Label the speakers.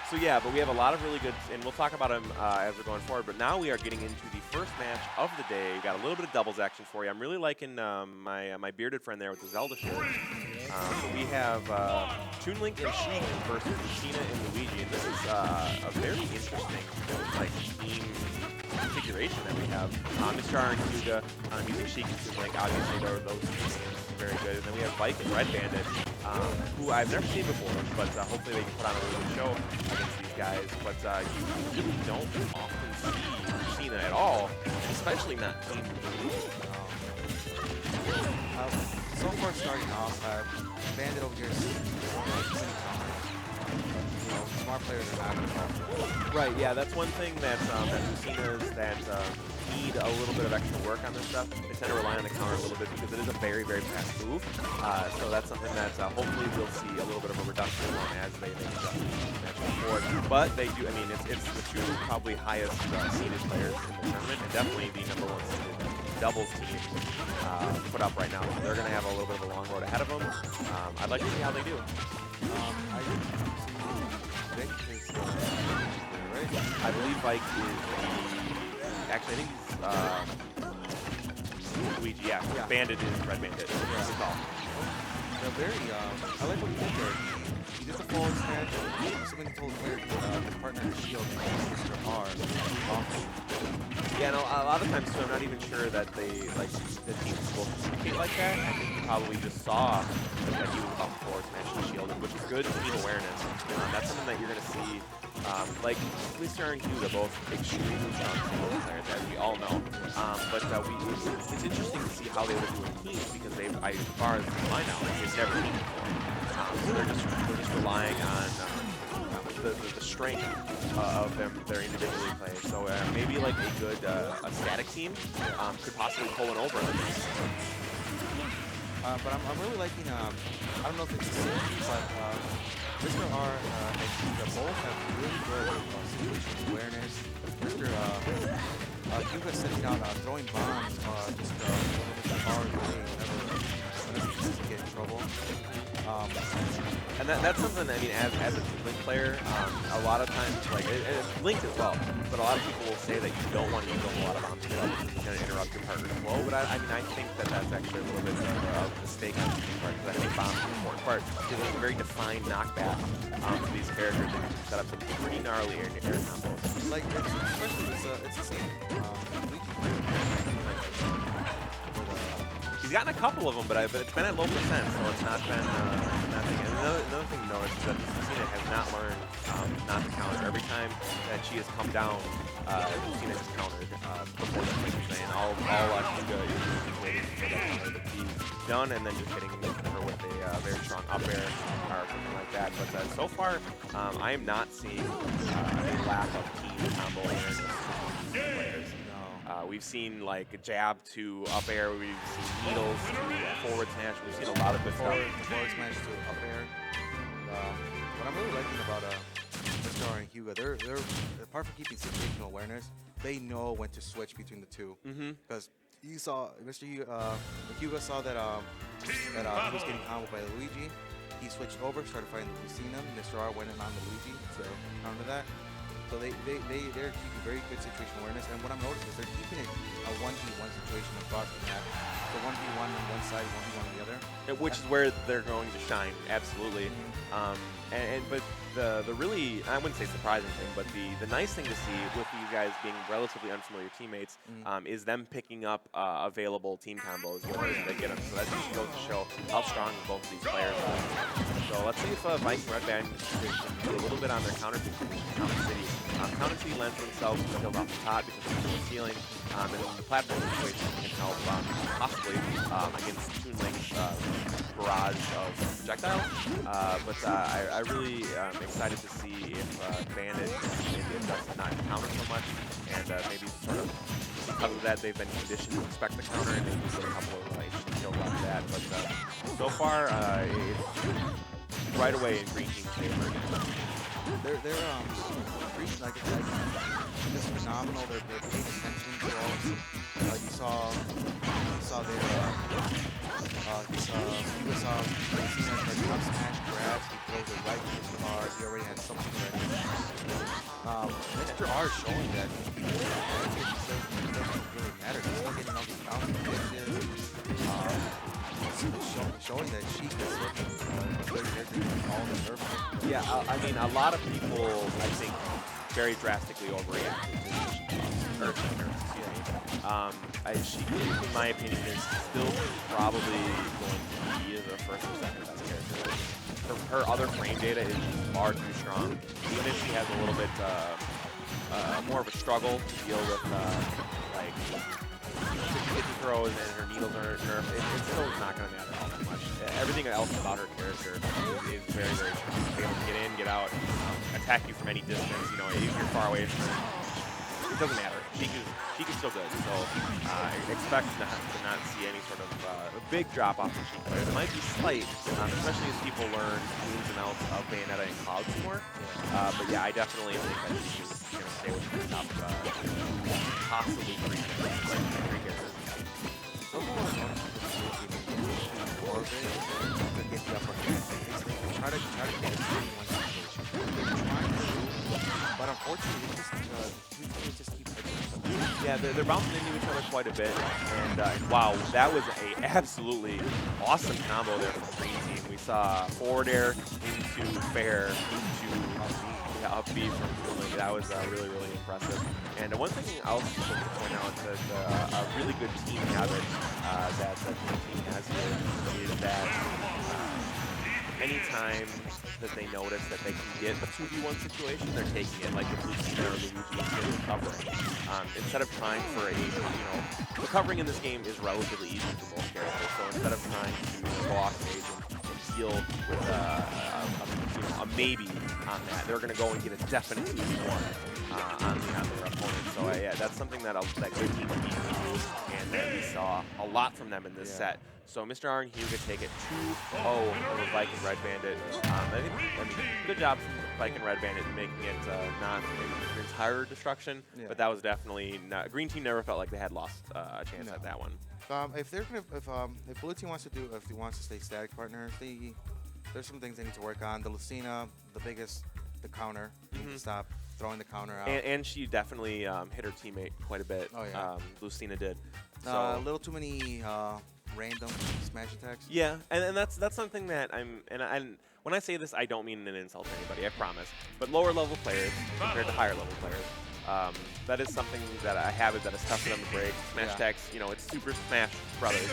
Speaker 1: So yeah, but we have a lot of really good, and we'll talk about them as we're going forward. But now we are getting into the first match of the day. We got a little bit of doubles action for you. I'm really liking my bearded friend there with the Zelda shirt. So we have Toon Link and Sheik versus Lucina and Luigi, and this is a very interesting like team configuration that we have. Mr. R and Hyuga using Sheik and Toon Link. Obviously, those two names very good. And then we have Vike and R3dBandit, who I've never seen before, but hopefully they can put on a really good show against these guys. But you really don't often see Lucina at all, especially not Team
Speaker 2: So far starting off, Bandit over here is smart players are not involved.
Speaker 1: Right, yeah, that's one thing that Lucina's that need a little bit of extra work on this stuff. They tend to rely on the counter a little bit because it is a very, very fast move. So that's something that hopefully we'll see a little bit of a reduction on as they make match forward. But they do, I mean, it's the two probably highest seeded players in the tournament, and definitely the #1 seeded doubles team put up right now. So they're going to have a little bit of a long road ahead of them. I'd like to see how they do. I believe Vike is actually, I think he's Luigi, yeah. Bandit is R3dBandit.
Speaker 2: They're very, I like what he did there. He did the forward smash, something he told the player his partner shield Mr. R.
Speaker 1: Yeah, no, a lot of times too, I'm not even sure that they, like, the team's supposed to communicate like that. I think he probably just saw that he was about to forward smash the shield, which is good team awareness. That's something that you're going to see. Like, Mr. and Hyuga, both extremely strong singles players, as we all know. But it's interesting to see how they would do in teams because they've, as far as I know, they've never teamed before. So they're just relying on the strength of their individually played. So maybe like a good a static team could possibly pull an over on this.
Speaker 2: But I'm really liking, I don't know if it's the same, but Mr. R and Hyuga both have really good situational awareness. Mr. Hyuga sitting out, throwing bombs, just Mr. R whenever he doesn't get in trouble.
Speaker 1: And that's something, I mean, as a Link player, a lot of times, like, Link as well, but a lot of people will say that you don't want to use a lot of bombs because it's going to interrupt your partner's flow, but I mean, I think that that's actually a little bit of a mistake on the team part, because I think bombs are an important part. There's a very defined knockback for these characters that can set up some pretty gnarly air combos.
Speaker 2: Like, especially it's the same
Speaker 1: He's gotten a couple of them, but it's been at low percent, so it's not been nothing. And another thing to notice is that Lucina has not learned not to counter. Every time that she has come down, Lucina has countered before the swing, and all Hyuga is waiting for that counter to be done, and then just hitting her with a very strong up air or something like that. But so far, I am not seeing a lack of team combo awareness from these players. We've seen like a jab to up air, we've seen needles to forward smash, we've seen a lot of good stuff.
Speaker 2: Forward smash to up air. What I'm really liking about Mr. R and Hyuga, they're apart from keeping situational awareness, they know when to switch between the two. Because you saw Mr. Hyuga saw that he was getting comboed by Luigi. He switched over, started fighting Lucina. Mr. R went in on the Luigi to counter that. So they're keeping very good situational awareness, and what I'm noticing is they're keeping it a 1v1 situation across the map. So 1v1 on one side, 1v1 on the other.
Speaker 1: Which is where they're going to shine, absolutely. But the really, I wouldn't say surprising thing, but the nice thing to see with these guys being relatively unfamiliar teammates is them picking up available team combos as they get them. So that just goes to show how strong both of these players are. So let's see if Vike and R3dBandit can do a little bit on their counter city. Counter city lends themselves to build off the top because of the ceiling, and then the platform situation can help possibly against Toon Link's barrage of projectiles. But I really am excited to see if Bandit maybe adjusts to not counter so much, and maybe sort of because of that they've been conditioned to expect the counter and maybe get a couple of interesting kills after that. But so far, it's right away in green team's favor.
Speaker 2: They're green, like just phenomenal. They're paying attention to all of them. You saw their Lucina tried to up smash, grabs, he throws it right into the bar. He already had something ready. Mr. R is showing that it doesn't really matter. He's still getting all these bounty pitches. Showing that she can still be good character all the surface.
Speaker 1: Yeah, I mean, a lot of people, I think, very drastically overreacted to her she, in my opinion, is still probably going to be the first or second best character. Her other frame data is far too strong. Even if she has a little bit more of a struggle to deal with, like, 50 throws and her needles are nerfed, it's still not going to matter all that much. Everything else about her character is very, very strong. She's able to get in, get out, attack you from any distance. You know, if you're far away from her, it doesn't matter. She can still good. So expect to not see any sort of big drop off in Sheik players. It might be slight, especially as people learn the ins and outs of Bayonetta and Cloud some more. But yeah, I definitely think that she's going to stay with the top possibly three characters.
Speaker 2: Try to get it in one situation. They're trying to, but unfortunately, they just keep hitting them.
Speaker 1: Yeah, they're bouncing into each other quite a bit, and wow, that was a absolutely awesome combo there from the green team. We saw forward air into fair into up B from Hyuga. That was really, really impressive. And one thing else to point out that a really good team habit that the team has here is that anytime that they notice that they can get a 2v1 situation, they're taking it, like the Lucina or Luigi is recovering. Instead of trying for a, recovering in this game is relatively easy for most characters, so instead of trying to go off stage and deal with a maybe on that, they're going to go and get a definite 2v1 on their opponent. So yeah, that's something that good teams need to do, and that we saw a lot from them in this set. So Mr. R and Hyuga take it 2-0 over Vike and R3dBandit. I mean, good job from Vike and R3dBandit making it not an entire destruction, but that was definitely not. Green team never felt like they had lost a chance at that one.
Speaker 2: If they're gonna, if blue team wants to stay static partners, there's some things they need to work on. The Lucina, the counter, you need to stop throwing the counter out.
Speaker 1: And she definitely hit her teammate quite a bit.
Speaker 2: Oh yeah,
Speaker 1: Lucina did.
Speaker 2: So a little too many random smash attacks.
Speaker 1: Yeah, and that's something that when I say this, I don't mean an insult to anybody, I promise. But lower level players compared to higher level players, that is something that I have that is tough for them to break. Smash attacks, it's Super Smash Brothers.